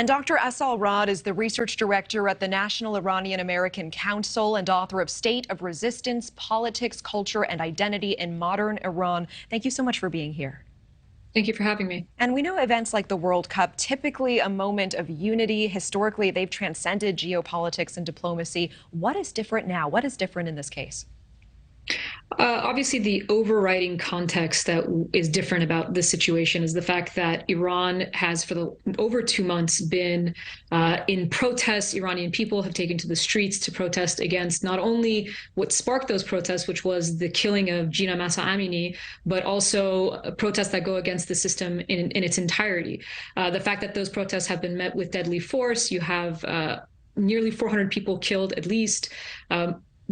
And Dr. Asal Rod is the research director at the National Iranian American Council and author of State of Resistance, Politics, Culture, and Identity in Modern Iran. Thank you so much for being here. Thank you for having me. And we know events like the World Cup, typically a moment of unity. Historically, they've transcended geopolitics and diplomacy. What is different now? What is different in this case? Obviously, the overriding context that is different about this situation is the fact that Iran has, for over 2 months, been in protests. Iranian people have taken to the streets to protest against not only what sparked those protests, which was the killing of Gina Mahsa Amini, but also protests that go against the system in its entirety. The fact that those protests have been met with deadly force, you have nearly 400 people killed at least.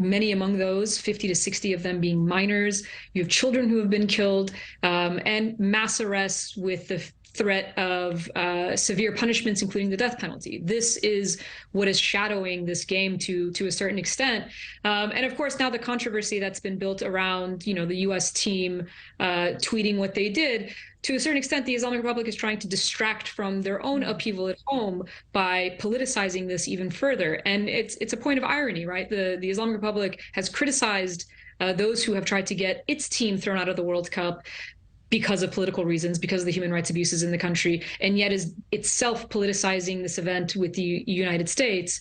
Many among those, 50 to 60 of them being minors. You have children who have been killed, and mass arrests with the threat of severe punishments, including the death penalty. This is what is shadowing this game to a certain extent. And of course, now the controversy that's been built around, the U.S. team tweeting what they did. To a certain extent, the Islamic Republic is trying to distract from their own upheaval at home by politicizing this even further. And it's a point of irony, right? The Islamic Republic has criticized those who have tried to get its team thrown out of the World Cup because of political reasons, because of the human rights abuses in the country, and yet is itself politicizing this event with the United States.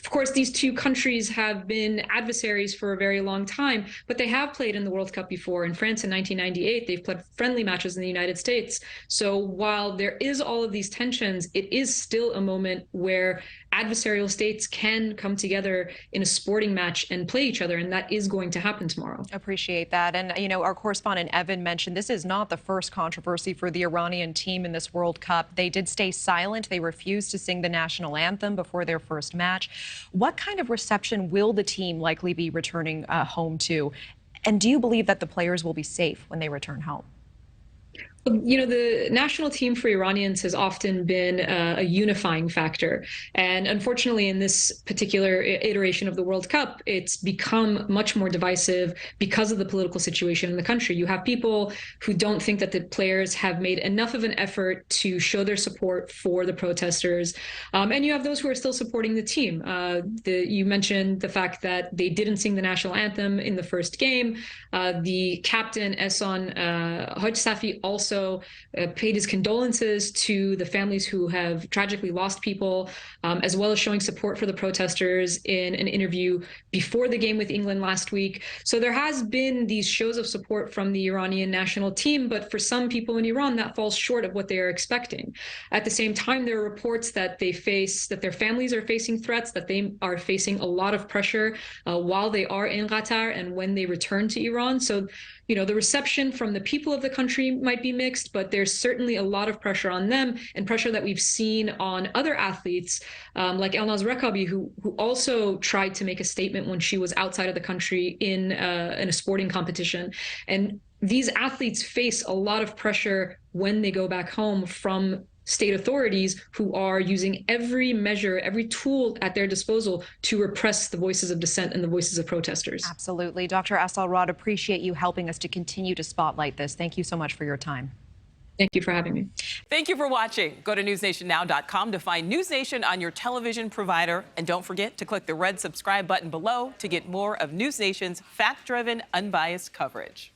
Of course, these two countries have been adversaries for a very long time, but they have played in the World Cup before. In France in 1998, they've played friendly matches in the United States. So while there is all of these tensions, it is still a moment where adversarial states can come together in a sporting match and play each other, and that is going to happen tomorrow. Appreciate that. And, our correspondent Evan mentioned this is not the first controversy for the Iranian team in this World Cup. They did stay silent. They refused to sing the national anthem before their first match. What kind of reception will the team likely be returning home to? And do you believe that the players will be safe when they return home? The national team for Iranians has often been a unifying factor. And unfortunately, in this particular iteration of the World Cup, it's become much more divisive because of the political situation in the country. You have people who don't think that the players have made enough of an effort to show their support for the protesters. And you have those who are still supporting the team. You mentioned the fact that they didn't sing the national anthem in the first game. The captain, Ehsan Hajsafi, also paid his condolences to the families who have tragically lost people, as well as showing support for the protesters in an interview before the game with England last week. So there has been these shows of support from the Iranian national team, but for some people in Iran, that falls short of what they are expecting. At the same time, there are reports that their families are facing threats, that they are facing a lot of pressure while they are in Qatar and when they return to Iran. So, the reception from the people of the country might be mixed, but there's certainly a lot of pressure on them, and pressure that we've seen on other athletes like Elnaz Rekabi, who also tried to make a statement when she was outside of the country in a sporting competition. And these athletes face a lot of pressure when they go back home from state authorities who are using every measure, every tool at their disposal to repress the voices of dissent and the voices of protesters. Absolutely. Dr. Asal Rod, appreciate you helping us to continue to spotlight this. Thank you so much for your time. Thank you for having me. Thank you for watching. Go to newsnationnow.com to find NewsNation on your television provider. And don't forget to click the red subscribe button below to get more of NewsNation's fact-driven, unbiased coverage.